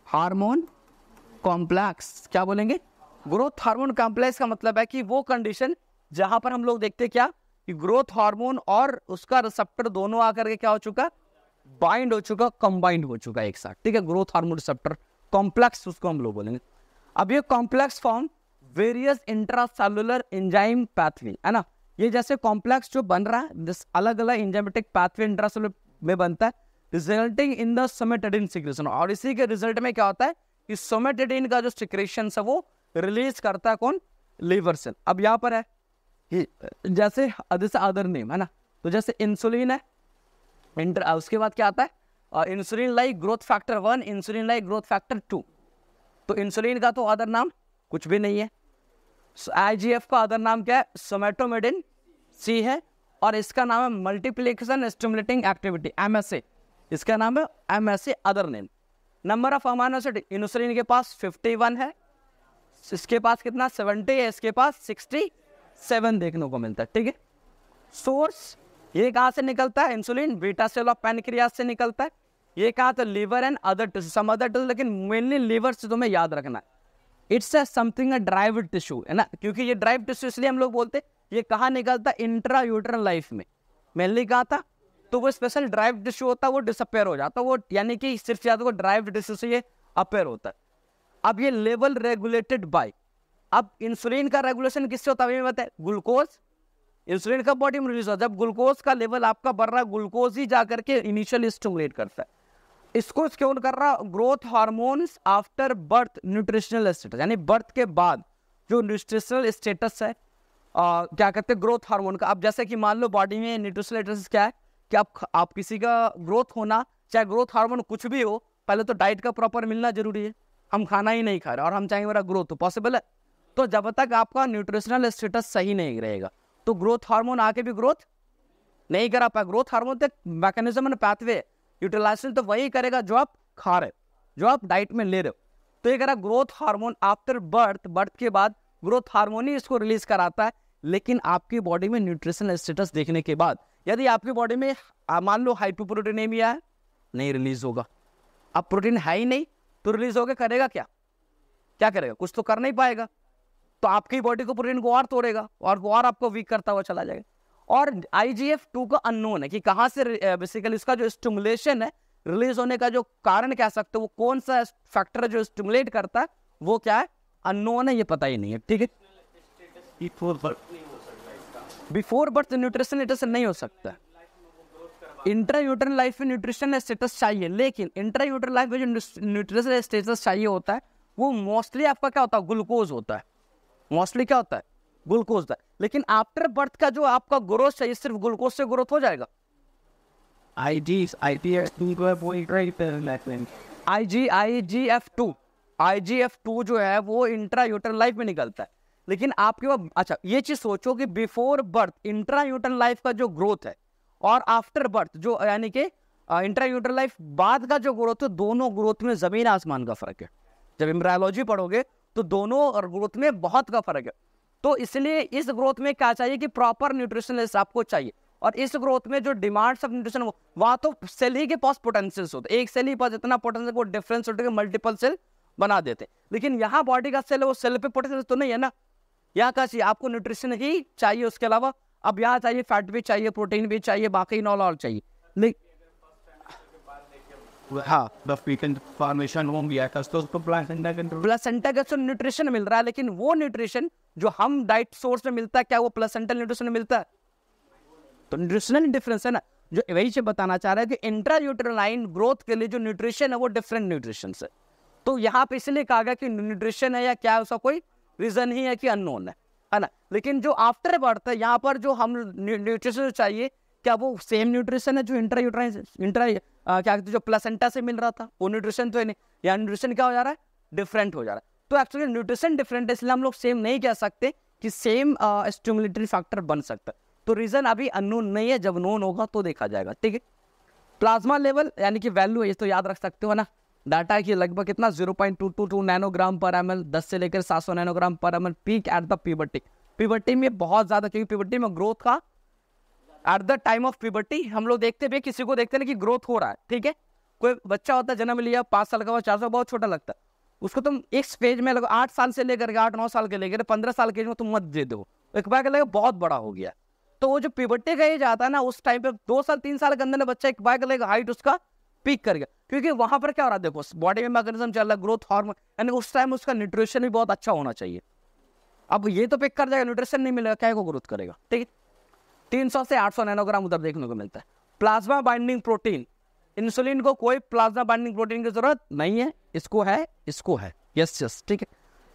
हार्मोन कॉम्प्लेक्स। क्या बोलेंगे, ग्रोथ हार्मोन कॉम्प्लेक्स का मतलब है कि वो कंडीशन जहां पर हम लोग देखते हैं क्या, कि ग्रोथ हार्मोन और उसका रिसेप्टर दोनों आकर के क्या हो चुका, बाइंड हो चुका, कंबाइंड हो चुका एक साथ, ठीक है। ग्रोथ हार्मोन रिसेप्टर कॉम्प्लेक्स उसको हम लोग बोलेंगे। अब ये complex form various intracellular enzyme pathway, है ना, ये जैसे कॉम्प्लेक्स जो बन रहा है जिस अलग अलग एंजाइमेटिक पाथवे इंट्रासेलुलर में बनता है, रिजल्टिंग इन द सोमैटोडिन सिक्रेशन। और इसी के रिजल्ट में क्या होता है कि सोमैटोडिन का जो सिक्रेशन है वो रिलीज करता है कौन, लिवर सेल। अब यहाँ पर है जैसे अदर नेम, है ना, तो जैसे इंसुलिन है, उसके बाद क्या आता है, insulin like growth factor 1, insulin like growth factor 2। तो इंसुलिन का तो अदर नाम कुछ भी नहीं है, IGF का अदर नाम क्या है, सोमैटोमेडिन सी है, और इसका नाम है मल्टीप्लिकेशन स्टिमुलेटिंग एक्टिविटी, MSA, इसका नाम है MSA other name. Number of amino acid insulin के पास 51 है, इसके पास कितना 70 है, इसके पास 67 देखने को मिलता है, ठीक है। सोर्स ये कहाँ से निकलता है, insulin beta cell of pancreas से निकलता है। ये कहा तो liver and other tissue, some other tissue, लेकिन मेनली लिवर से तुम्हें याद रखना है। It's something a derived tissue, है ना, क्योंकि ये ड्राइव टिश्यू इसलिए हम लोग बोलते हैं, ये कहाँ निकलता है, इंट्रा यूट्रल लाइफ में मेनली कहा था, तो वो स्पेशल ड्राइव टिश्यू होता है, वो डिसअपेयर हो जाता है, वो यानी कि सिर्फ याद को ड्राइव टिश्यू से ये अपेयर होता है। अब ये लेवल रेगुलेटेड बाय, अब इंसुलिन का रेगुलेशन किससे होता है, बताए, ग्लूकोज। इंसुलिन का बॉडी में रिलीज होता है, जब ग्लूकोज का लेवल आपका बढ़ रहा है, ग्लूकोज ही जाकर के इनिशियल स्टिमुलेट करता है। इसको क्यों कर रहा, growth hormones after birth nutritional status, यानी बर्थ के बाद जो न्यूट्रिशनल स्टेटस है क्या कहते हैं ग्रोथ हार्मोन का। अब जैसे कि मान लो बॉडी में न्यूट्रिशनल स्टेटस क्या है कि आप किसी का ग्रोथ होना, चाहे ग्रोथ हार्मोन कुछ भी हो, पहले तो डाइट का प्रॉपर मिलना जरूरी है। हम खाना ही नहीं खा रहे और हम चाहेंगे मेरा ग्रोथ तो पॉसिबल है? तो जब तक आपका न्यूट्रिशनल स्टेटस सही नहीं रहेगा तो ग्रोथ हार्मोन आके भी ग्रोथ नहीं करा पाए। ग्रोथ हार्मोन तक मैकेनिज्म एंड पाथवे यूटिलाइजेशन तो वही करेगा जो आप खा रहे हो, जो आप डाइट में ले रहे हो। तो ये कह रहा growth hormone after birth, birth के बाद ग्रोथ हार्मोन ही इसको रिलीज कराता है। लेकिन आपकी बॉडी में न्यूट्रिशनल स्टेटस देखने के बाद यदि आपकी बॉडी में मान लो हाइपोप्रोटीनेमिया है, नहीं रिलीज होगा। अब प्रोटीन है ही नहीं तो रिलीज होकर करेगा क्या, क्या करेगा, कुछ तो कर नहीं पाएगा। तो आपकी बॉडी को प्रोटीन को और तोड़ेगा और आपको वीक करता हुआ चला जाएगा। और IGF-2 का अननोन है कि कहां से बेसिकली इसका जो स्टिमुलेशन है, रिलीज होने का जो कारण कह सकते हो, वो कौन सा फैक्टर है जो स्टिमुलेट करता है, वो क्या है, अननोन है, ये पता ही नहीं है। ठीक है, बिफोर बर्थ न्यूट्रिशन स्टेटस नहीं हो सकता। इंट्रायूटरल लाइफ में न्यूट्रिशन स्टेटस चाहिए, लेकिन इंट्रायूटरल लाइफ में जो न्यूट्रिशन स्टेटस चाहिए होता है वो मोस्टली आपका क्या होता है, ग्लूकोज होता है। मोस्टली क्या होता है, ग्लूकोज होता है। लेकिन आफ्टर बर्थ का जो आपका ग्रोथ चाहिए सिर्फ ग्लूकोज से ग्रोथ हो जाएगा? IGF-2 जो है वो इंट्रायूटरल लाइफ में निकलता है। लेकिन आपके पास, अच्छा ये चीज सोचो कि बिफोर बर्थ इंट्रायूटरल लाइफ का जो ग्रोथ है और आफ्टर बर्थ जो यानी कि इंट्रायूटरल लाइफ बाद का जो ग्रोथ है, दोनों ग्रोथ में जमीन आसमान का फर्क है। जब एम्ब्रायोलॉजी पढ़ोगे तो दोनों और ग्रोथ में बहुत का फर्क है। तो इसलिए इस ग्रोथ में क्या चाहिए कि प्रॉपर न्यूट्रिशन आपको चाहिए। और इस ग्रोथ में जो डिमांड्स ऑफ न्यूट्रिशन, वहां तो सेल ही के पास पोटेंशियल होते, एक सेल ही पास इतना पोटेंशियल को डिफरेंस होते मल्टीपल सेल बना देते। लेकिन यहाँ बॉडी का सेल है, वो सेल पे पोटेंशियल तो नहीं है ना। यहाँ क्या चाहिए आपको, न्यूट्रिशन ही चाहिए, उसके अलावा अब यहाँ चाहिए फैट भी चाहिए, प्रोटीन भी चाहिए, बाकी नॉल और चाहिए। हाँ, प्लेसेंटा का तो न्यूट्रिशन मिल रहा है, लेकिन वो न्यूट्रिशन जो हम डाइट सोर्स में मिलता है, क्या वो प्लेसेंटल न्यूट्रिशन मिलता है? तो न्यूट्रिशनल डिफरेंस है ना, जो वही से बताना चाह रहा है कि इंट्रायूटेराइन ग्रोथ के लिए जो न्यूट्रिशन है वो डिफरेंट न्यूट्रिशन है। तो यहाँ पे इसलिए कहा गया कि न्यूट्रिशन है या क्या, उसका कोई रीजन ही है कि अननोन है ना। लेकिन जो आफ्टर बर्थ है, यहाँ पर जो हम न्यूट्रिशन चाहिए, क्या वो सेम न्यूट्रिशन है जो क्या कहते हैं जो प्लेसेंटा से मिल रहा था, वो न्यूट्रिशन तो है नहीं। या न्यूट्रिशन क्या हो जा रहा है, डिफरेंट हो जा रहा है। तो एक्चुअली न्यूट्रिशन डिफरेंट है, इसलिए हम लोग सेम नहीं कह सकते कि सेम स्टिमुलेटरी फैक्टर बन सकता है। तो रीजन अभी अननोन नहीं है, जब नोन होगा तो देखा जाएगा। ठीक है, प्लाज्मा लेवल यानी कि वैल्यू है, ये तो याद रख सकते हो ना। डाटा की लगभग कितना 0.222 नैनोग्राम पर ml, 10 से लेकर 700 नैनोग्राम पर ml peak at the puberty. Puberty में बहुत ज्यादा, क्योंकि प्यूबर्टी में ग्रोथ का at the time of puberty हम लोग देखते हैं, किसी को देखते हैं कि ग्रोथ हो रहा है। ठीक है, कोई बच्चा होता है जन्म लिया 5 साल का हुआ, 4 साल बहुत छोटा लगता है, उसको तुम एक स्टेज में लगो 8 साल से लेकर 8-9 साल के लेकर 15 साल के एज में तुम मत दे दो, एक बार लगेगा बहुत बड़ा हो गया। तो वो जो प्यूबर्टी का एज आता है ना, उस टाइम पे 2 साल 3 साल के अंदर में बच्चा एक बार लगेगा हाइट उसका पीक कर गया, क्योंकि वहां पर क्या हो रहा है, देखो बॉडी में मैकेनिज्म चल रहा है, ग्रोथ हार्मोन, यानी उस टाइम उसका न्यूट्रिशन भी बहुत अच्छा होना चाहिए। अब ये तो पिक कर जाएगा, न्यूट्रिशन नहीं मिलेगा, क्या को ग्रोथ करेगा। ठीक है, 300 से 800 नैनोग्राम उधर देखने को मिलता है। प्लाज्मा बाइंडिंग प्रोटीन, इंसुलिन को कोई प्लाज्मा बाइंडिंग प्रोटीन की जरूरत नहीं है, इसको है, इसको है। यस यस, ठीक है।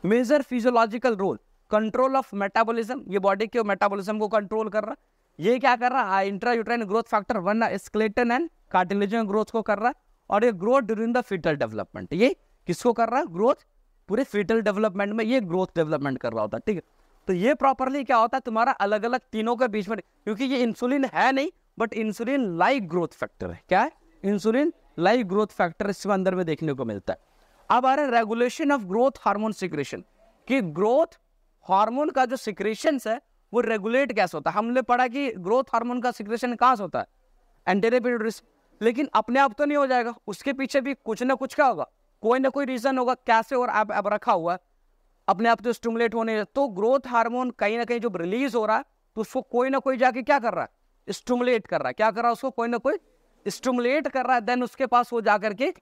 Major physiological role, control of metabolism, ये बॉडी के मेटाबॉलिज्म को कंट्रोल कर रहा है। ये क्या कर रहा है, intrauterine growth factor 1 skeleton and cartilage growth को कर रहा है। और ये growth during the foetal development, ये किसको कर रहा है, ग्रोथ पूरे फीटल डेवलपमेंट में ये ग्रोथ डेवलपमेंट कर रहा होता है। ठीक है, तो ये प्रॉपरली क्या होता है तुम्हारा अलग अलग तीनों के बीच में, क्योंकि ये इंसुलिन है नहीं, but insulin like growth factor है। क्या है, इंसुलिन लाइक ग्रोथ फैक्टर इसके अंदर में देखने को मिलता है। अब आ रहा है regulation of growth hormone secretion, कि ग्रोथ हार्मोन का जो सिक्रेशन है वो रेगुलेट कैसे होता है। हमने पढ़ा कि ग्रोथ हार्मोन का सिक्रेशन कहाँ से होता है, एंटीरियर पिट्यूटरी। लेकिन अपने आप तो नहीं हो जाएगा, उसके पीछे भी कुछ ना कुछ क्या होगा, कोई ना कोई रीजन होगा कैसे, और अब रखा हुआ है अपने आप तो स्टिमुलेट होने। तो ग्रोथ हार्मोन कहीं ना कहीं जो रिलीज हो रहा है तो उसको कोई ना कोई जाके क्या कर रहा है, स्टिमुलेट कर रहा है। क्या कर रहा है, उसको कोई ना कोई स्टिमुलेट कर रहा है, देन उसके पास वो जाकर के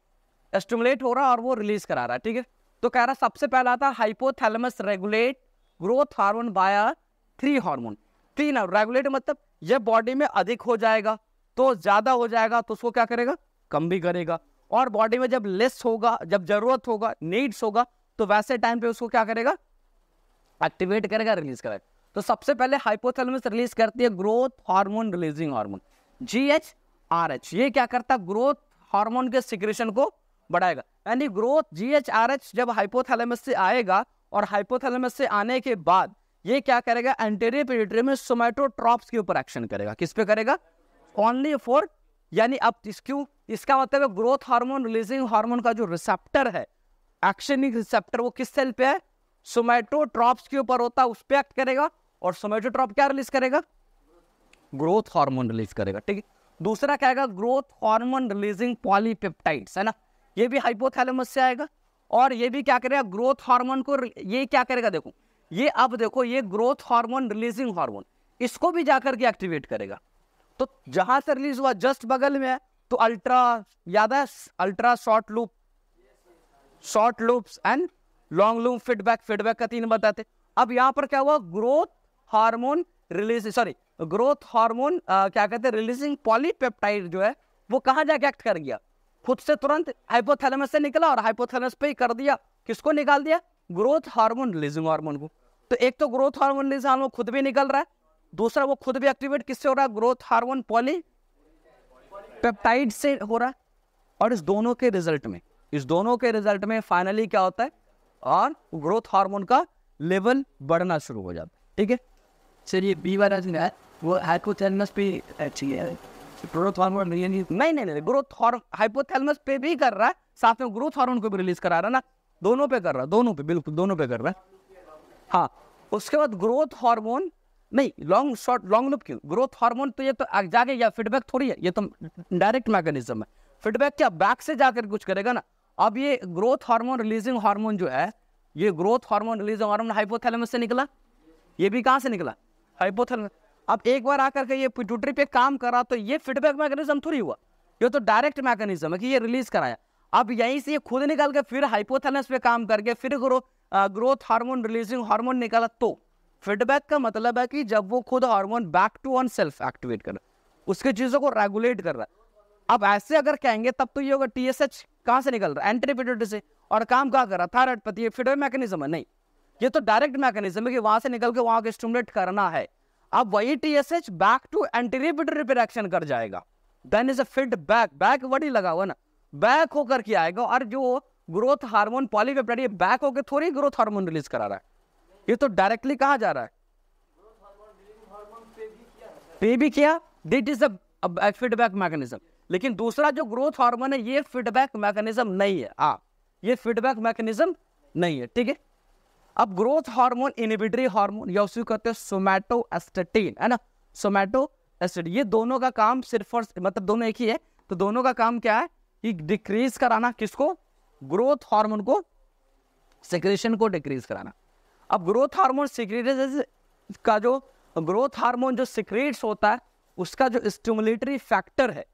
स्टिमुलेट हो रहा है और वो रिलीज करा रहा है। ठीक है, तो कह रहा है सबसे पहला था hypothalamus regulate growth hormone by 3 hormone. 3 regulate मतलब ये बॉडी में अधिक हो जाएगा तो ज्यादा हो जाएगा, तो उसको क्या करेगा, कम भी करेगा। और बॉडी में जब लेस होगा, जब जरूरत होगा, नीड्स होगा, तो वैसे टाइम पे उसको क्या करेगा, एक्टिवेट करेगा, रिलीज करेगा। तो सबसे पहले हाइपोथैलेमस रिलीज करती है growth hormone releasing hormone GHRH। ये क्या करता है, ग्रोथ हार्मोन के सिक्रेशन को बढ़ाएगा। यानी ग्रोथ GHRH जब हाइपोथैलेमस से आएगा और हाइपोथैलेमस से आने के बाद ये क्या करेगा, एंटीरियर पिट्यूटरी में सोमैटोट्रॉप्स के ऊपर एक्शन करेगा। किस पे करेगा, ओनली फॉर, यानी अब इसका मतलब है ग्रोथ हार्मोन रिलीजिंग हार्मोन का जो रिसेप्टर है, एक्शनिंग रिसेप्टर, वो किस सेल पे है, सोमैटोट्रॉप्स के ऊपर होता है, उस पे एक्ट करेगा। और सोमैटोट्रॉप क्या रिलीज करेगा, ग्रोथ हार्मोन रिलीज करेगा। ठीक है, दूसरा क्या आएगा, ग्रोथ हार्मोन रिलीजिंग पॉलीपेप्टाइड्स, है ना, ये भी हाइपोथैलेमस से आएगा। और ये भी क्या करेगा, ग्रोथ हार्मोन को, ये क्या करेगा, देखो ये, अब देखो ये ग्रोथ हार्मोन रिलीजिंग हार्मोन, इसको भी जाकर के एक्टिवेट करेगा। तो जहां से रिलीज हुआ जस्ट बगल में है, तो अल्ट्रा, याद है, ultra short loop, short loops and long loop feedback, feedback का 3 बताते। अब यहां पर क्या हुआ, growth hormone release, sorry growth hormone क्या कहते हैं, रिलीजिंग पॉलीपेप्टाइड जो है वो कहां जाके एक्ट कर गया, खुद से तुरंत हाइपोथैलेमस से निकला और हाइपोथैलेमस पे ही कर दिया, किसको निकाल दिया, ग्रोथ हार्मोन रिलीजिंग हार्मोन को। तो एक तो ग्रोथ हार्मोन रिलीजिंग हार्मोन खुद भी निकल रहा है, दूसरा वो खुद भी एक्टिवेट किससे हो रहा है, ग्रोथ हार्मोन पॉलीपेप्टाइड से हो रहा है। और इस दोनों के रिजल्ट में फाइनली क्या होता है, और ग्रोथ हार्मोन का लेवल बढ़ना शुरू हो जाता है। ठीक है, चलिए बी वाला जो है वो हाइपोथैलेमस पे अच्छी है, ग्रोथ हार्मोन नहीं, ग्रोथ हाइपोथैलेमस पे भी कर रहा है, साथ में ग्रोथ हार्मोन को भी रिलीज करा रहा है ना, दोनों पे कर रहा है, दोनों पे, बिल्कुल दोनों पे कर रहा है। हाँ, उसके बाद ग्रोथ हार्मोन, नहीं लॉन्ग लूप क्यों, ग्रोथ हार्मोन तो ये तो जाके, या फीडबैक थोड़ी है, ये तो डायरेक्ट मैकेनिज्म है। फीडबैक क्या बैक से जाकर कुछ करेगा ना। अब ये ग्रोथ हार्मोन रिलीजिंग हार्मोन जो है, ये growth hormone releasing hormone hypothalamus से निकला, ये भी कहां से निकला, हाइपोथैलेमस। अब एक बार आकर के ये पिट्यूटरी पे काम करा, तो ये फीडबैक मैकेनिज्म थोड़ी हुआ, ये तो डायरेक्ट मैकेनिज्म है कि ये रिलीज कराया। अब यहीं से ये खुद निकल के फिर हाइपोथैलेमस पे काम करके फिर ग्रोथ हार्मोन रिलीजिंग हार्मोन निकाला। तो फीडबैक का मतलब है कि जब वो खुद hormone back to on self activate कर रहा है, उसके चीजों को रेगुलेट कर रहा है। अब ऐसे अगर कहेंगे तब तो ये होगा, TSH कहां से निकल रहा है, एंटीरियर पिट्यूटरी से, और काम कहां कर रहा है, थायराइड पर। ये फीडबैक मैकेनिज्म है नहीं, ये तो डायरेक्ट मैकेनिज्म है कि वहां से निकल के वहां को स्टिमुलेट करना है। अब वही TSH back to anterior pituitary पे एक्शन कर जाएगा, then is a feedback, backward ही लगा हुआ ना, बैक होकर के आएगा। और जो ग्रोथ हार्मोन पॉलीपेप्टाइड, ये बैक होकर थोड़ी ग्रोथ हार्मोन रिलीज करा रहा है, ये तो डायरेक्टली कहां जा रहा है, पे भी किया, this is a feedback mechanism. लेकिन दूसरा जो ग्रोथ हार्मोन है, ये फीडबैक मैकेनिज्म नहीं है, ये फीडबैक मैकेनिज्म नहीं है। ठीक है, अब ग्रोथ हार्मोन इनहिबिटरी हार्मोन, या उसी को कहते हैं सोमैटोएस्टेटिन, है ना, सोमैटोएस्टेटिन, ये दोनों का काम सिर्फ और मतलब दोनों एक ही है। तो दोनों का काम क्या है, कि डिक्रीज कराना, किसको, ग्रोथ हार्मोन को, सिक्रेशन को डिक्रीज कराना। अब ग्रोथ हार्मोन सिक्रेशन का जो ग्रोथ हार्मोन जो सिक्रेट्स होता है, उसका जो स्टिमुलेटरी फैक्टर है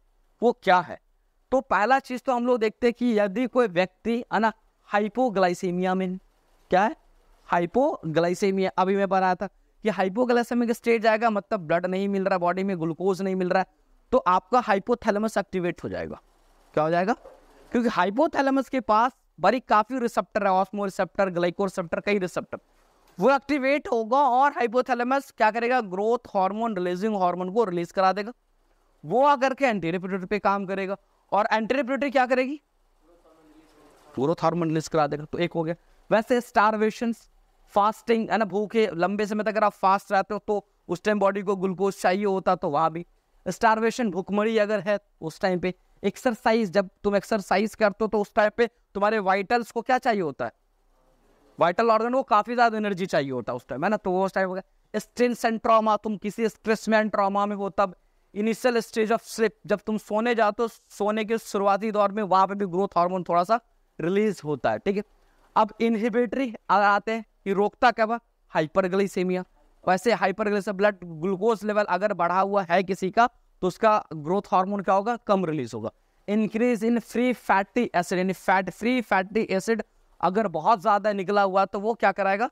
वो क्या है। तो पहला चीज तो हम लोग देखते हैं कि यदि कोई व्यक्ति, है ना, हाइपोग्लाइसेमिया में, क्या है, हाइपोग्लाइसेमिया, अभी मैं बताया था कि हाइपोग्लाइसेमिक स्टेज आएगा, मतलब ब्लड नहीं मिल रहा बॉडी में, ग्लूकोज नहीं मिल रहा है, तो आपका हाइपोथैलेमस एक्टिवेट हो जाएगा। क्या हो जाएगा, क्योंकि हाइपोथैलेमस के पास बड़ी काफी रिसेप्टर है, ऑस्मो रिसेप्टर, ग्लाइको रिसेप्टर, कई रिसेप्टर, वो एक्टिवेट होगा और हाइपोथैलेमस क्या करेगा, ग्रोथ हार्मोन रिलीजिंग हार्मोन को रिलीज करा देगा। वो आकर के एंटीरियर पिट्यूटरी पे काम करेगा, और एंटीरियर पिट्यूटरी क्या करेगी, ग्रोथ हार्मोन रिलीज करा देगा। तो एक हो गया। वैसे स्टारवेशन, फास्टिंग, है ना, भूखे लंबे समय तक अगर आप फास्ट रहते हो तो उस टाइम बॉडी को ग्लूकोज चाहिए होता, तो वहां भी स्टारवेशन, भूखमरी अगर है उस टाइम पे। एक्सरसाइज, जब तुम एक्सरसाइज करते हो तो उस टाइम पे तुम्हारे वाइटल्स को क्या चाहिए होता है, वाइटल ऑर्गन को काफी ज्यादा एनर्जी चाहिए होता है उस टाइम, है ना, तो वो उस टाइम हो गया। स्ट्रेस एंड ट्रॉमा, तुम किसी स्ट्रेस में ट्रॉमा में हो तब। इनिशियल स्टेज ऑफ स्लिप, जब तुम सोने जाते हो, सोने के शुरुआती दौर में, वहां पे भी ग्रोथ हार्मोन थोड़ा सा रिलीज होता है। ठीक है, अब इनहिबिटरी आते हैं, कि रोकता क्या हुआ, हाइपरग्लाइसेमिया। वैसे हाइपरग्लाइसेमिया, ब्लड ग्लूकोज लेवल अगर बढ़ा हुआ है किसी का, तो उसका ग्रोथ हार्मोन क्या होगा, कम रिलीज होगा। Increase in free fatty acid, यानी फैट फ्री फैटी एसिड अगर बहुत ज्यादा निकला हुआ, तो वो क्या कराएगा,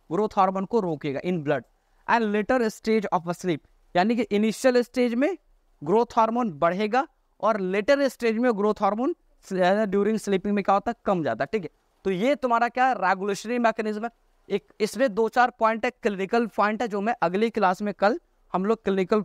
ग्रोथ हार्मोन को रोकेगा in blood. And later stage of sleep, यानी कि इनिशियल स्टेज में ग्रोथ हार्मोन बढ़ेगा और लेटर स्टेज में ग्रोथ हार्मोन ड्यूरिंग स्लीपिंग में क्या होता है, कम जाता है। ठीक है, तो ये तुम्हारा क्या है, रेगुलेटरी मैकेनिज्म है। एक इसमें 2-4 पॉइंट है, क्लिनिकल पॉइंट है, जो मैं अगली क्लास में कल हम लोग क्लिनिकल